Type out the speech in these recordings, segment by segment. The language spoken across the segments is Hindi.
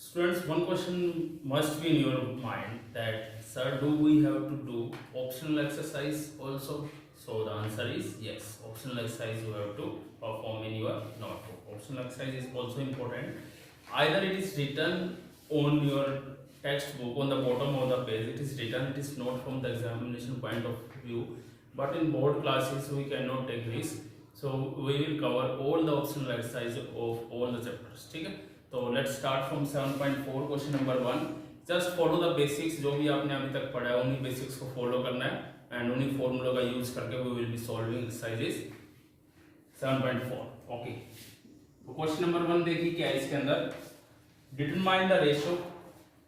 Students, one question must be in your mind that, sir, do we have to do optional exercise also? So the answer is yes. Optional exercise you have to perform in your notebook. Optional exercise is also important. Either it is written on your textbook on the bottom of the page. It is written. It is not from the examination point of view. But in board classes we cannot take risk. So we will cover all the optional exercise of all the chapters. ठीक है? तो let's start from 7.4 question number 1. Just follow the basics. जो भी आपने अभी तक पढ़ा है उन्हीं बेसिक्स को फॉलो करना है एंड उन्हीं फॉर्मूला का यूज करके we will be solving exercises 7.4. Okay, तो क्वेश्चन नंबर 1 देखिए क्या है इसके अंदर. Determine the ratio.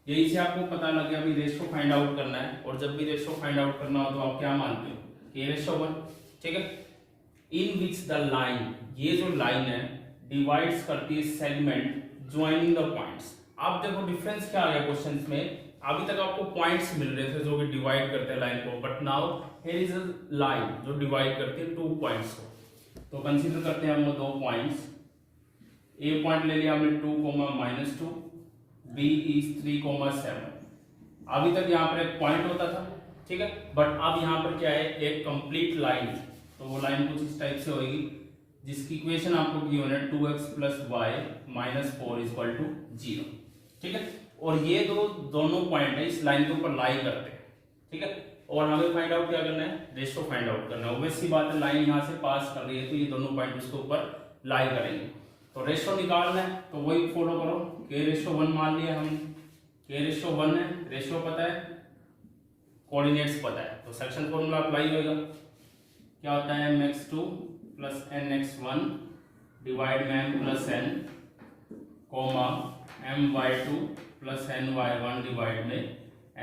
यही से आपको पता लग गया अभी रेशियो फाइंड आउट करना है. और जब भी रेशियो फाइंड आउट करना हो तो आप क्या मानते हो कि रेशियो 1. ठीक है. इन विच द लाइन, ये जो लाइन है डिवाइड्स करती है सेगमेंट ज्वाइनिंग द पॉइंट्स. आप देखो डिफरेंस क्या आ गया क्वेश्चंस में. अभी तक आपको पॉइंट्स मिल रहे थे जो कि डिवाइड करते हैं लाइन को, but now here is a line जो डिवाइड करती है 2 पॉइंट्स को. तो कंसीडर करते हैं हम वो 2 पॉइंट्स. ए पॉइंट ले लिया हमने 2, -2, बी इज 3, 7. अभी तक यहाँ पर एक पॉइंट होता था. ठीक है, बट अब यहाँ पर क्या है, एक कंप्लीट लाइन. तो वो लाइन कुछ इस टाइप से होगी जिसकी इक्वेशन आपको गिवन है 2x + y - 4 = 0. ठीक है, और ये दोनों पॉइंट है इस लाइन के ऊपर लाई करते हैं. ठीक है, और हमें फाइंड आउट क्या करना है, रेशियो फाइंड आउट करना है. ऑब्वियस सी बात है, लाइन यहाँ से पास कर रही है तो ये दोनों पॉइंट उसके ऊपर लाई करेंगे. तो रेशियो निकालना है तो वही फॉलो करो. के रेशियो 1 मान लिया हम. के रेशियो 1 है, रेशियो पता है, कोऑर्डिनेट्स पता है, तो सेक्शन फॉर्मूला अप्लाई होगा. क्या होता है, mx2 + nx1 डिवाइड में m + n comma my2 + ny1 divide में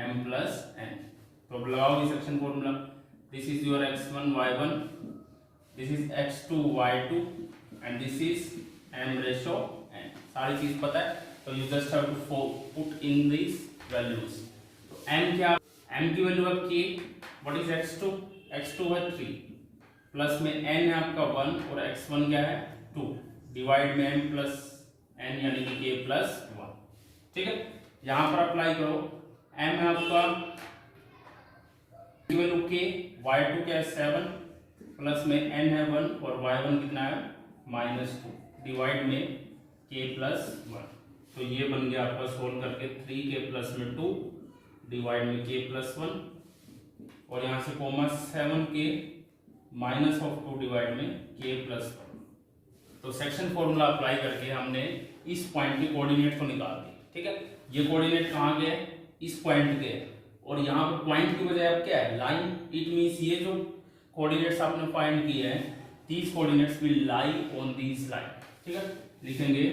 m + n. तो लगाओ section formula. This is your x1 y1, this is x2 y2 and this is m ratio n. सारी चीज पता है तो you just have to put in this values. तो m क्या, m की वैल्यू है k. What is x2, x2 है 3 प्लस में n है आपका 1 और x1 क्या है 2 डिवाइड में m + n यानी कि k + 1. ठीक है, यहां पर अप्लाई करो. m है आपका वैल्यू k, y2 क्या है 7 प्लस में n है 1 और y1 कितना है -2 डिवाइड में k + 1. तो ये बन गया आपका सोल्व करके 3k + 2 डिवाइड में k + 1 और यहां से कोमा 7k -2 डिवाइड में k + 1. तो सेक्शन फॉर्मूला अप्लाई करके हमने इस पॉइंट के कोऑर्डिनेट को निकाल दिए. ठीक है, ये कोऑर्डिनेट कहाँ गए, इस पॉइंट के. और यहाँ पर पॉइंट की बजाय अब क्या है, लाइन. इट मींस ये जो कोऑर्डिनेट्स आपने फाइंड किए हैं, these coordinates will lie on this line. ठीक है, लिखेंगे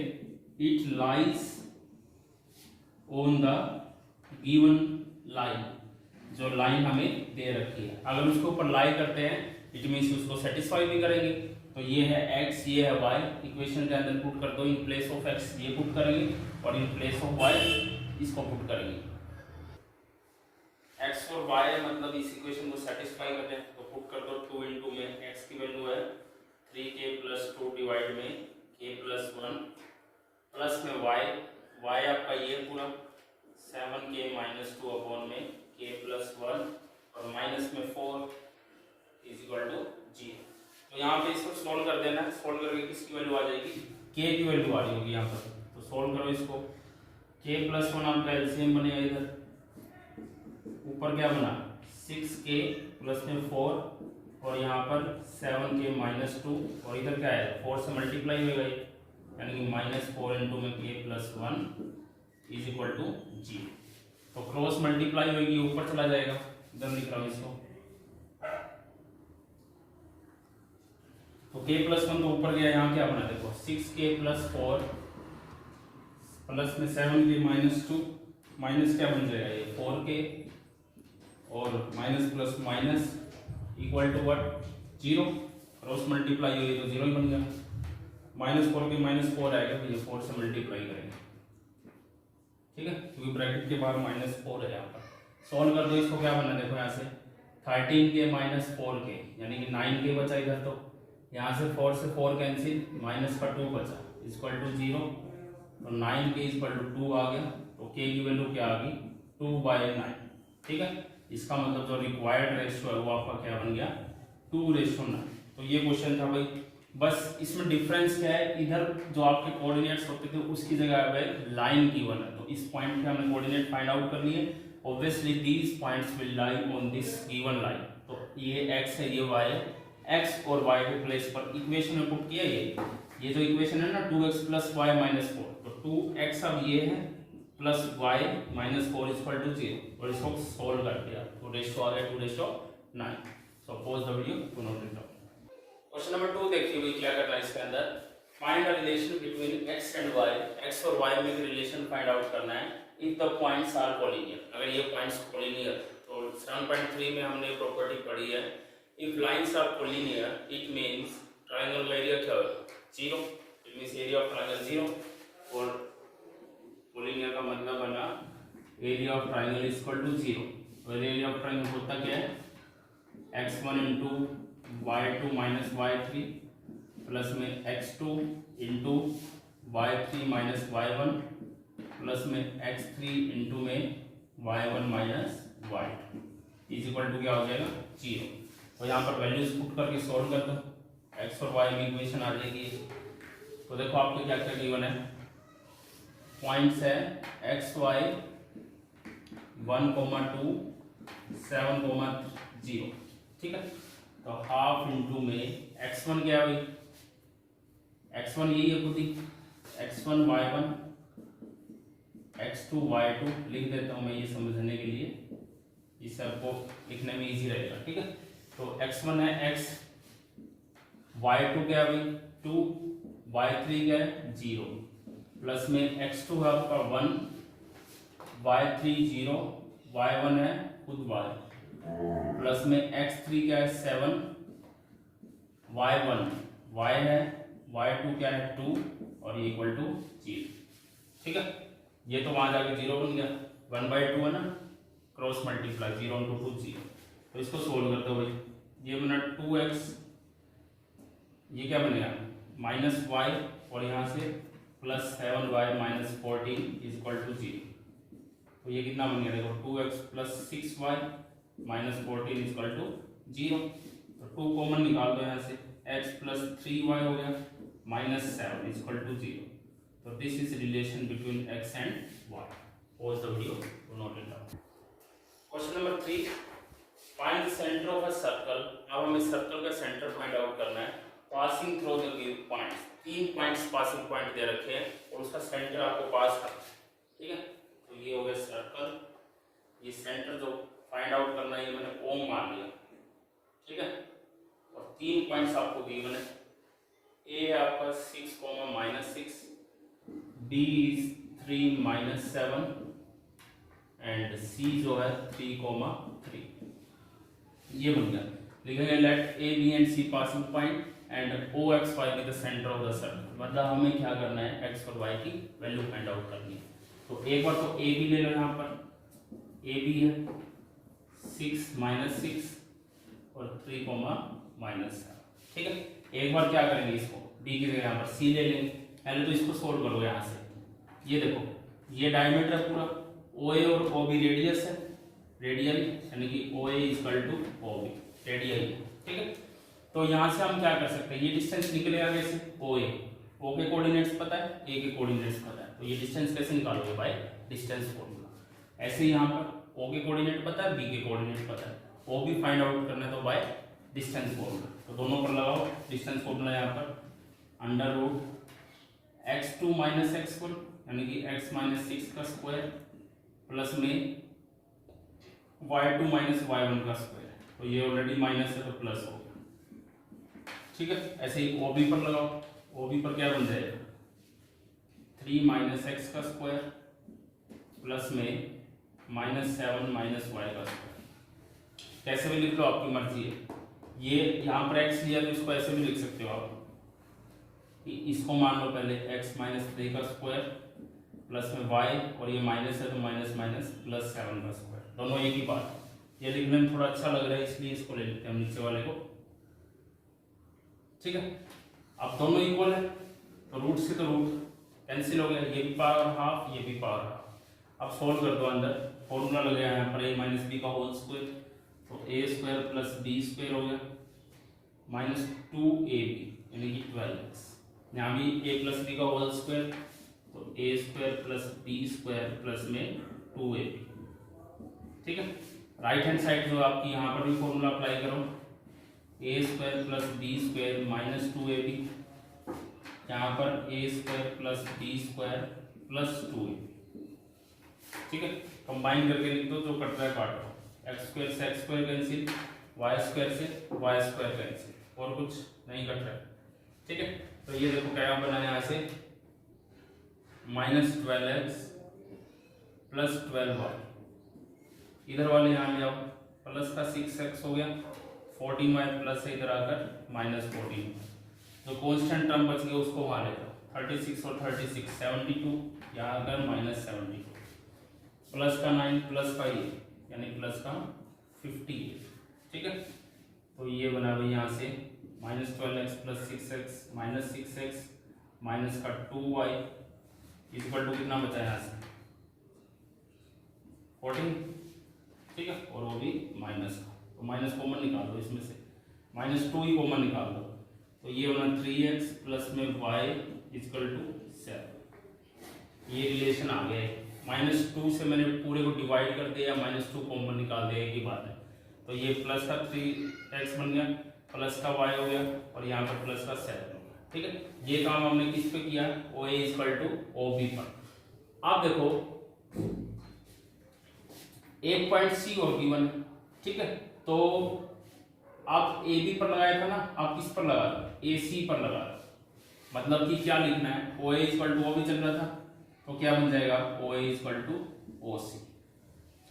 it lies on the given line. जो लाइन हमें दे रखी है, अगर उसके ऊपर लाई करते हैं इट मींस उसको सेटिस्फाई भी करेंगे. तो ये है x, ये है y. इक्वेशन के अंदर पुट कर दो. इन प्लेस ऑफ x ये पुट करेंगे और इन प्लेस ऑफ y इसको पुट करेंगे. x और y है, मतलब इस इक्वेशन को सेटिस्फाई करते हैं तो पुट कर दो. 2 * में x की वैल्यू है 3k + 2 डिवाइड में k + 1 प्लस में y आपका ये पूरा 7k - 2 अपॉन में k + 1 और माइनस में 4 = 0. तो यहाँ पे इसको सोल्व कर देना है. सोल्व करके किसकी वैल्यू आ जाएगी, k की वैल्यू आ रही होगी यहाँ पर. तो सोल्व करो इसको. k + 1 आपका एलसीएम बनेगा. इधर ऊपर क्या बना 6k प्लस में 4 और यहाँ पर 7k - 2 और इधर क्या है 4 से मल्टीप्लाई होगा ये, यानी कि -4 * में k + 1 = 0. तो क्रॉस मल्टीप्लाई होगी, ऊपर चला जाएगा. इधर लिख रहा हूँ इसको. तो k + 1 तो ऊपर गया, यहाँ क्या बना देखो 6k + 4 प्लस में 7k - 2 माइनस क्या बन जाएगा ये 4k और minus plus minus equal to what 0. Cross multiply हुई तो 0 ही बन गया. -4k -4 आएगा तो ये 4 से मल्टीप्लाई करेंगे. ठीक है, क्योंकि ब्रैकेट के बाहर -4 है यहाँ पर. सॉल्व कर दो इसको. क्या बनना देखो यहाँ से 13k - 4k यानी कि 9k बचा इधर. तो यहाँ से 4 से 4 कैंसिल, माइनस का 2 बचा इक्वल टू 0. तो 9 के इक्वल टू 2 आ गया, तो के की वैल्यू क्या आ गई 2/9। ठीक है, इसका मतलब जो रिक्वायर्ड रेशियो है वो आपका क्या बन गया 2:9। तो ये क्वेश्चन था भाई। बस इसमें डिफरेंस क्या है, इधर जो आपके कोऑर्डिनेट्स होते थे उसकी जगह पे लाइन गिवन है, तो इस पॉइंट पे हमने कोऑर्डिनेट फाइंड आउट कर लिए। Obviously these points will lie on this given line. तो ये x है, ये y है, x और y के प्लेस पर इक्वेशन में पुट किया। ये जो इक्वेशन है ना 2x + y - 4, तो 2x अब ये है प्लस y - 4 = 0, और इसको सोल्व कर दिया तो रेशियो आ गया 2:9। So pause the video to note it down. Question number 2 देखिए भाई क्या करना है इसके अंदर। Find the relation between x and y। x और y में रिलेशन फाइंड आउट करना है if the points are collinear. अगर ये पॉइंट्स कोलिनियर, तो 7.3 में हमने प्रॉपर्टी पढ़ी है, if lines are collinear it means triangle का एरिया क्या होगा 0। It means area of triangle 0, और कोलिनियर का मतलब बना एरिया ऑफ ट्रायंगल = 0। और एरिया ऑफ ट्रायंगल होता क्या है x1 * y2 - y3 प्लस में x2 * y3 - y1 प्लस में x3 में y1 - y2 इक्वल टू क्या हो जाएगा 0। तो यहाँ पर वैल्यूज पुट करके सॉल्व कर दो, x और y में इक्वेशन आ जाएगी। तो देखो आपको क्या क्या गिवन है, पॉइंट्स है x y 1,2 7,0। ठीक है, तो हाफ इंटू में x1 क्या है भाई, x1 यही है खुद ही, x1 y1 x2 y2 लिख देता हूँ मैं ये समझने के लिए, इससे आपको लिखने में इजी रहेगा। ठीक है, तो x1 है x, y2 क्या है भाई 2, y3 क्या है 0, प्लस में x2 है आपका 1, y3 0, y1 है खुद y, प्लस में x3 क्या है 7, y1 y है, y2 क्या है 2, और ये इक्वल टू 0। ठीक है, ये तो वहां जाके 0 बन गया, 1/2 है ना, क्रॉस मल्टीप्लाई 0 × 2 0। तो इसको सोल्व कर दो भाई, ये बना 2x, ये क्या बनेगा -y, और यहाँ से +7y - 14 = 0। तो ये कितना बन गया देखो 2x + 6y - 14 = 0। तो 2 कॉमन निकाल दो यहाँ से, x + 3y हो गया -7 = 0। तो this is relation between x and y। Pause the video to note it down. Question number 3, find the centre of a circle. अब हमें सर्कल का सेंटर फाइंड आउट करना है passing through the given points. 3 points passing point दे रखे हैं और उसका सेंटर आपको पास करना है। ठीक है, तो ये हो गया सर्कल, ये सेंटर जो फाइंड आउट करना है ये मैंने O मान लिया। ठीक है, और 3 पॉइंट्स आपको गिवन है, A आपका 6, -6, B is 3 - 7 एंड C जो है 3, 3। ये बन गया, लिखेंगे let A, B and C passing point and O X Y be the centre of the circle. मतलब हमें क्या करना है x और y की वैल्यू फाइंड आउट करनी है। तो एक बार तो A B ले लो, यहाँ पर A B है 6 - 6 और 3, -7। ठीक है, एक बार क्या करेंगे इसको B की जगह यहाँ पर C ले लेंगे। पहले तो इसको सोल्व करो यहाँ से, ये देखो ये डायमीटर है पूरा, OA और OB रेडियस है, रेडियल यानी कि OA = OB रेडियल। ठीक है, तो यहाँ से हम क्या कर सकते हैं, ये डिस्टेंस निकलेगा कैसे, OA, O के कोऑर्डिनेट्स पता है, A के कोऑर्डिनेट्स पता है, तो ये डिस्टेंस कैसे निकालोगे बाय डिस्टेंस फॉर्मूला। ऐसे ही यहाँ पर O के कोऑर्डिनेट पता है, B के कोऑर्डिनेट पता है, O भी फाइंड आउट करना है तो बाय डिस्टेंस फॉर्मूला। तो दोनों पर लगाओ डिस्टेंस फॉर्मूला, यहाँ पर √x2 - x1 यानी कि x - 6 का स्क्वायर प्लस में y2 - y1 का स्क्वायर। तो ये ऑलरेडी माइनस है तो प्लस हो गया। ठीक है, ऐसे ही OB पर लगाओ, OB पर क्या बन जाएगा 3 - x का स्क्वायर प्लस में -7 - y का स्क्वायर। कैसे भी लिख लो आपकी मर्जी है, ये यहाँ पर x लिया तो इसको ऐसे भी लिख सकते हो आप, इसको मान लो पहले x - 3 का स्क्वायर प्लस में y, और ये माइनस है तो माइनस +7 का स्क्वायर, दोनों एक ही बात। ये लिखने में थोड़ा अच्छा लग रहा है इसलिए इसको ले लेते हैं हम नीचे वाले को। ठीक है, अब दोनों इक्वल है तो रूट से तो रूट कैंसिल हो गया, ये भी पावर हाफ, ये भी पावर हाफ। अब सोल्व कर दो, अंदर फॉर्मूला लग गया यहाँ पर a माइनस बी का होल स्क्वायर, तो A square plus B square हो गया माइनस 2ab यानी कि 12x। यहाँ भी a प्लस बी का होल स्क्वायर, तो A square plus B square plus में 2ab। ठीक है, राइट हैंड साइड जो आपकी यहाँ पर भी फॉर्मूला अप्लाई करो, A square plus B square minus 2ab, यहाँ पर A square plus B square plus 2ab। ठीक है, कंबाइन करके लिख दो, जो कट रहा है काट दो, एक्स स्क्वायर से x square cancel, y square से वाई स्क्वायर कैंसिल, और कुछ नहीं कट रहा है। ठीक है, तो ये देखो क्या बना यहाँ से माइनस 12x प्लस 12y, इधर वाले यहाँ ले आओ, प्लस का 6x हो गया, 14y प्लस से इधर आकर माइनस 14, जो कॉन्स्टेंट टर्म बच गया उसको वहाँ ले जाओ, 36 और 36 72, यहाँ आकर माइनस 72, प्लस का 9 प्लस का ये यानी प्लस का 58। ठीक है, तो ये बना भाई यहाँ से minus 12x plus 6x minus 6x minus का 2y इक्वल टू कितना बचा यहाँ से 14। ठीक है, और वो भी माइनस का, तो माइनस कॉमन निकाल दो इसमें से, माइनस 2 ही कॉमन निकाल दो, तो ये बना 3x प्लस में y इक्वल टू 7। ये रिलेशन आ गया है, माइनस 2 से मैंने पूरे को डिवाइड कर दिया, माइनस 2 कॉमन निकाल दिया, एक ही बात है। तो ये प्लस का 3x बन गया, प्लस का y हो गया, और यहाँ पर प्लस का 7 हो गया। ठीक है, ये काम हमने किस पे किया, ओ A equal to O B पर। आप देखो एक पॉइंट सी और बी वन। ठीक है, तो आप ए बी पर लगाया था ना, आप किस पर लगा दो, ए सी पर लगा दो, मतलब कि क्या लिखना है, ओ A equal to O B चल रहा था, तो क्या बन जाएगा ओ ए इक्वल टू ओ सी।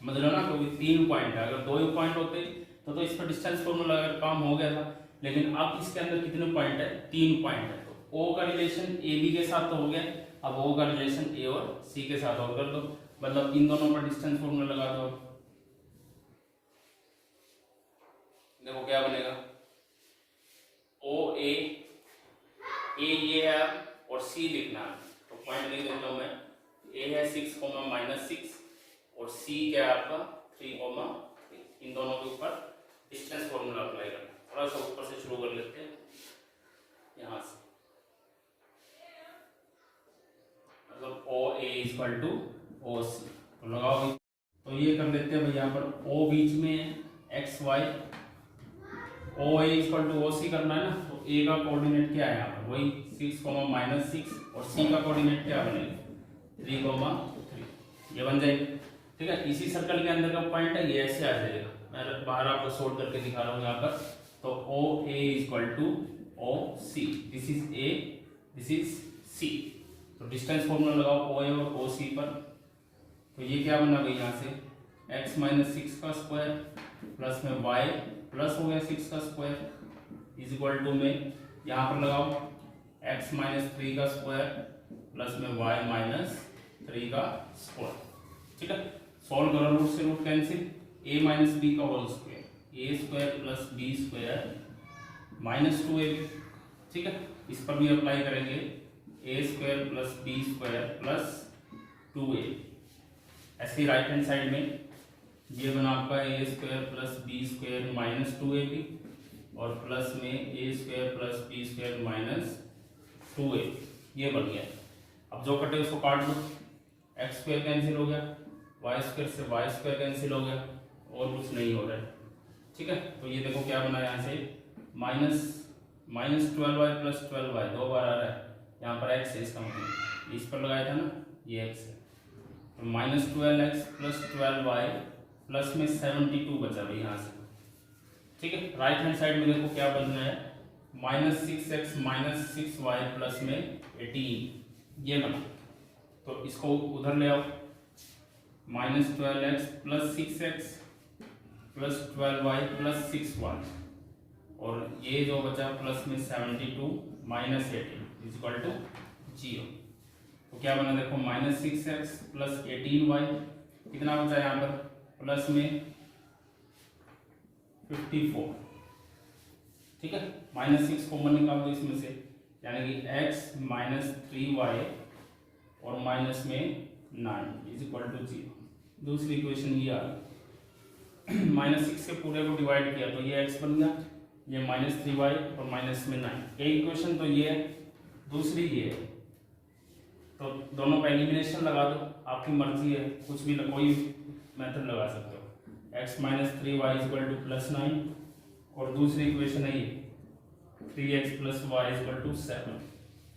समझ लो ना, क्योंकि 3 पॉइंट है, अगर 2 ही पॉइंट होते तो इस पर डिस्टेंस फॉर्मूला अगर काम हो गया था, लेकिन अब इसके अंदर कितने पॉइंट है, 3 पॉइंट है, तो ओ का रिलेशन ए बी के साथ तो हो गया, अब ओ का रिलेशन ए और सी के साथ और कर दो, मतलब इन दोनों पर डिस्टेंस फॉर्मूला लगा दो। देखो क्या बनेगा, ओ ए ये है और सी लिखना है, तो पॉइंट लिख देता हूं मैं, ए है 6 माइनस 6 और सी क्या है आपका 3 इन दोनों के ऊपर डिस्टेंस फॉर्मूला अप्लाई करना। थोड़ा सा ऊपर से शुरू कर लेते हैं, यहां से, मतलब ओ ए इक्वल टू ओ सी, तो लगाओ, तो ये कर लेते हैं भाई, यहाँ पर ओ बीच में x Y, O A equal to O सी करना है ना, तो ए का कोऑर्डिनेट क्या है यहाँ पर, वही 6 माइनस 6 और सी का कोऑर्डिनेट क्या बनेगा 3 ये बन जाएगी। ठीक है, इसी सर्कल के अंदर का पॉइंट है, ये ऐसे आ जाएगा, मैं बाहर आपको सोल्व करके दिखा रहा हूँ यहाँ पर, तो O A equal to O C, this is A this is C, तो डिस्टेंस फॉर्मूला लगाओ ओ ए और ओ सी पर, तो ये क्या बना भाई यहाँ से x माइनस 6 का स्क्वायर प्लस में y प्लस हो गया 6 का स्क्वायर इज इक्वल टू में यहाँ पर लगाओ x माइनस 3 का स्क्वायर प्लस में y माइनस 3 का स्क्वायर। ठीक है, सॉल्व करो, रूट से root cancel, a minus B का whole square, A square plus B square minus 2ab। ठीक है, इस पर भी अप्लाई करेंगे, A square plus B square plus 2a। ऐसे ही राइट हैंड साइड में ये बना आपका A square plus B square minus 2ab और प्लस में A square plus B square minus 2a, ये बन गया। अब जो कटे उसको काट दो, एक्स स्क्वायर कैंसिल हो गया, वाई स्क्वायर से वाई स्क्वायर कैंसिल हो गया, और कुछ नहीं हो रहा है। ठीक है, तो ये देखो क्या बना यहाँ से माइनस 12y प्लस 12y 2 बार आ रहा है, यहाँ पर x है, इसका मतलब इस पर लगाया था ना, ये x है, तो minus 12x plus 12y plus में 72 बचा भाई यहाँ से। ठीक है, राइट हैंड साइड में देखो क्या बन रहा है, minus 6x minus 6y plus में 18, ये बना, तो इसको उधर ले आओ, minus 12x plus 6x plus 12y plus 6y, और ये जो बचा प्लस में 72 माइनस 18 इज इक्वल टू 0। तो क्या बना देखो, माइनस 6x प्लस 18y, कितना बचा यहाँ पर प्लस में 54। ठीक है, माइनस 6 कॉमन निकाल दो इसमें से, यानी कि x माइनस 3y और माइनस में 9 इज इक्वल टू 0। दूसरी इक्वेशन ये आ गई, -6 के पूरे को डिवाइड किया तो ये x बन गया, ये -3y और माइनस में 9। एक इक्वेशन तो ये है, दूसरी ये है, तो दोनों का एलिमिनेशन लगा दो, आपकी मर्जी है, कुछ भी कोई मेथड लगा सकते हो। x - 3y = +9 और दूसरी इक्वेशन है ये 3x + y = 7।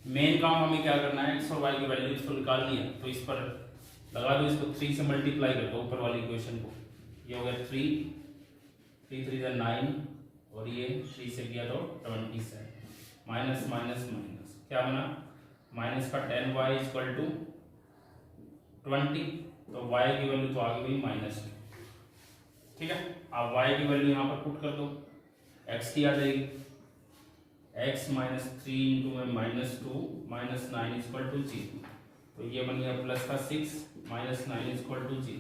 मेन काम हमें क्या करना है, x और y की वैल्यूज को निकालनी है, तो इस पर लगा दो, इसको 3 से मल्टीप्लाई कर दो ऊपर वाली इक्वेशन को, ये हो गया 3 3 × 9 और ये 3 से किया तो 27 माइनस माइनस माइनस क्या बना, माइनस का 10y = 20, तो y की वैल्यू तो आ गई -2। ठीक है, अब y की वैल्यू यहाँ पर पुट कर दो, x की आ जाएगी, x - 3 × -2 -9 = 0, तो ये बन गया प्लस का 6 -9 = 0,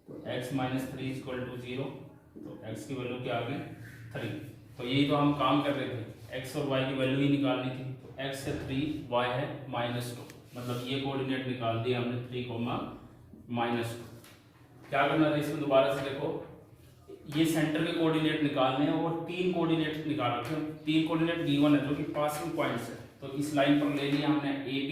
तो x - 3 = 0, तो x की वैल्यू क्या आ गई 3। तो यही तो हम काम कर रहे थे, x और y की वैल्यू ही निकालनी थी, तो x है 3, y है -2, मतलब ये कोऑर्डिनेट निकाल दिया हमने 3, -2। क्या करना था इसमें, दोबारा से देखो, ये सेंटर के कोऑर्डिनेट निकालने हैं और 3 कोऑर्डिनेट निकाल रखे हैं, 3 कोऑर्डिनेट गिवन है जो कि पासिंग पॉइंट्स है, तो इस लाइन पर ले लिया हमने AB,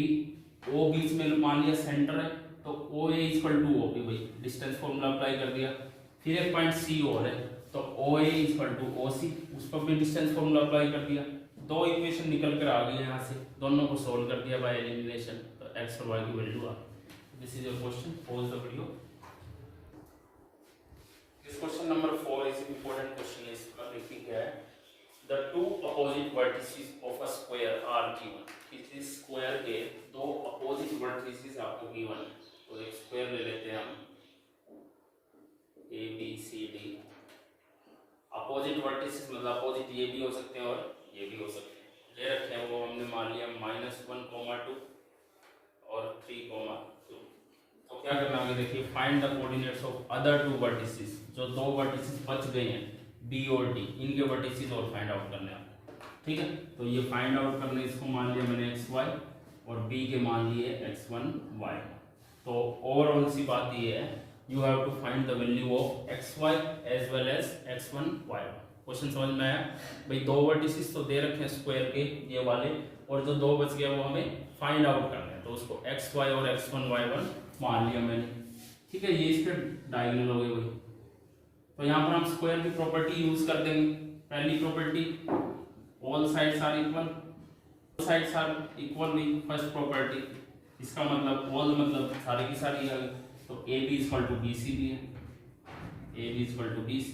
O बीच में मान लिया सेंटर है, तो OA = OB, भाई डिस्टेंस फॉर्मूला अप्लाई कर दिया। फिर एक पॉइंट C और है, तो OA = OC, उस पर भी डिस्टेंस फॉर्मूला अप्लाई कर दिया। दो इक्वेशन निकल कर आ गई यहाँ से, दोनों को सोल्व कर दिया बाय एलिमिनेशन, तो x और y की वैल्यू आ गई। This is your question, pause the video. This question number 4 is an important question. इसका देखिए क्या है, the two opposite vertices of a square are given। किसी स्क्वायर के दो opposite vertices आपको given है, तो एक स्क्वायर ले लेते हैं हम A B C D। opposite vertices मतलब opposite ये भी हो सकते हैं और ये भी हो सकते हैं, ले रखे हैं, वो हमने मान लिया -1, 2 और 3, 2। तो क्या करना आगे देखिए, find the coordinates of other 2 vertices, जो 2 वर्टिसेस बच गए हैं B और D, इनके वर्टिसेस और फाइंड आउट करने हैं। ठीक है, तो ये फाइंड आउट करने, इसको मान लिया मैंने xy और B के मान लिए x1 y। तो ओवरऑल सी बात ये है, you have to find the value of xy as well as x1 y। Question समझ में आया भाई, 2 वर्टिसेस तो दे रखे हैं स्क्वायर के ये वाले, और जो 2 बच गया वो हमें फाइंड आउट करना है, तो उसको xy और x1 y1 मान लिया मैंने। ठीक है, ये इसके डायगोनल हो गए वही, तो यहाँ पर हम स्क्वायर की प्रॉपर्टी यूज कर देंगे। पहली property, all sides are equal, sides are equal भी फर्स्ट प्रॉपर्टी, इसका मतलब ऑल मतलब सारी की सारी आ गई, तो AB = BC भी है, AB = BC।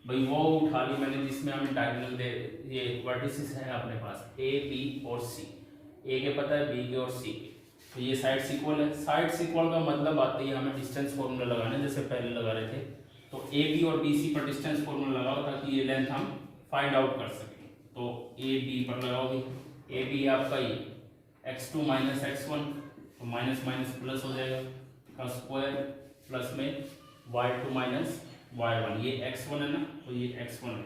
भाई वो उठा ली मैंने जिसमें हमें डायगोनल दे, ये वर्टिसेस है अपने पास A B और C, A के पता है, B के और C के, तो ये साइड्स इक्वल है। साइड्स इक्वल का मतलब आती है हमें डिस्टेंस फॉर्मूला लगाना है, जैसे पहले लगा रहे थे, तो AB और BC पर डिस्टेंस फॉर्मूला लगाओ ताकि ये लेंथ हम फाइंड आउट कर सकें। तो AB पर लगाओगे, AB आपका ये x2 - x1, तो माइनस माइनस प्लस हो जाएगा का स्क्वायर, प्लस में y2 - y1, ये x1 है ना, तो ये x1 है,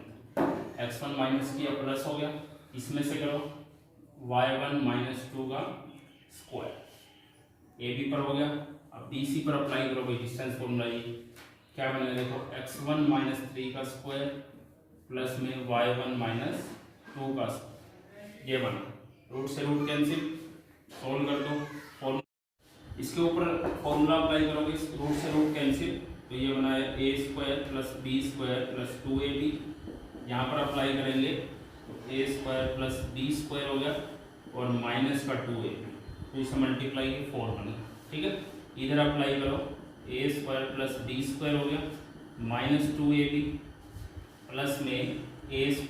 x1 माइनस किया प्लस हो गया, इसमें से करो y1 - 2 का स्क्वायर, AB पर हो गया। अब BC पर अप्लाई करो भाई डिस्टेंस फॉर्मूला, ये क्या बनेगा देखो, x1 - 3 का स्क्वायर प्लस में y1 - 2 का स्क्वायर, ये बना, रूट से रूट कैंसिल, सोल्व कर दो, इसके ऊपर फॉर्मूला अप्लाई करोगे, रूट से रूट कैंसिल, तो ये बना है a² + b² + 2ab। यहाँ पर अप्लाई करेंगे तो a² + b² हो गया और माइनस का 2ab, तो इसे मल्टीप्लाई की 4 बनी। ठीक है, इधर अप्लाई करो, a² + b² हो गया -2ab प्लस में a² +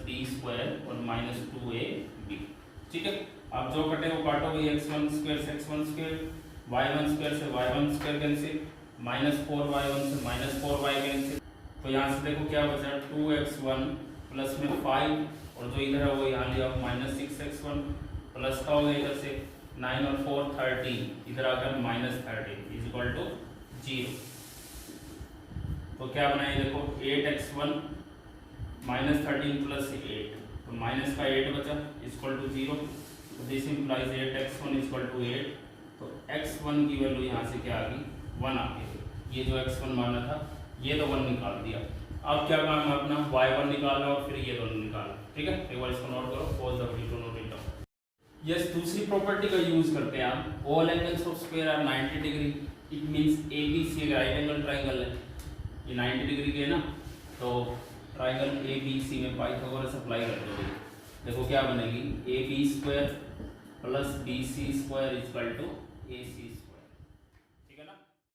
b² और -2ab। ठीक है, अब जो कटे वो काटोगे, x1² से x1², y1² से y1² कैंसिल, -4y1 से -4y कैंसिल, तो यहाँ से देखो क्या बचा, 2x1 प्लस में 5 और जो इधर है वो यहाँ लिया -6x1 प्लस का हो गया इधर से 9 और 4 13, इधर आकर -13 इज इक्वल टू 0। तो क्या बनाए देखो, 8x1 -13 + 8, तो -8 बचा इक्वल टू 0, तो दिस इंप्लाइज 8x1 = 8, तो x1 की वैल्यू यहाँ से क्या आ गई 1 आ गई। ये जो x1 माना था ये तो 1 निकाल दिया। अब क्या काम है अपना y1 निकालना और फिर ये दोनों निकालना। ठीक है, एक बार इसको नोट करो, cos w2 note it down. Yes, दूसरी प्रॉपर्टी का यूज करते हैं हम, all angles of square are 90 degree. It means ABC एक राइट एंगल ट्राइंगल है, ये 90 डिग्री के है ना, तो ट्राइंगल ABC में पाइथागोरस अप्लाई कर दो। देखो क्या बनेगी, AB² plus BC² equal to AC²।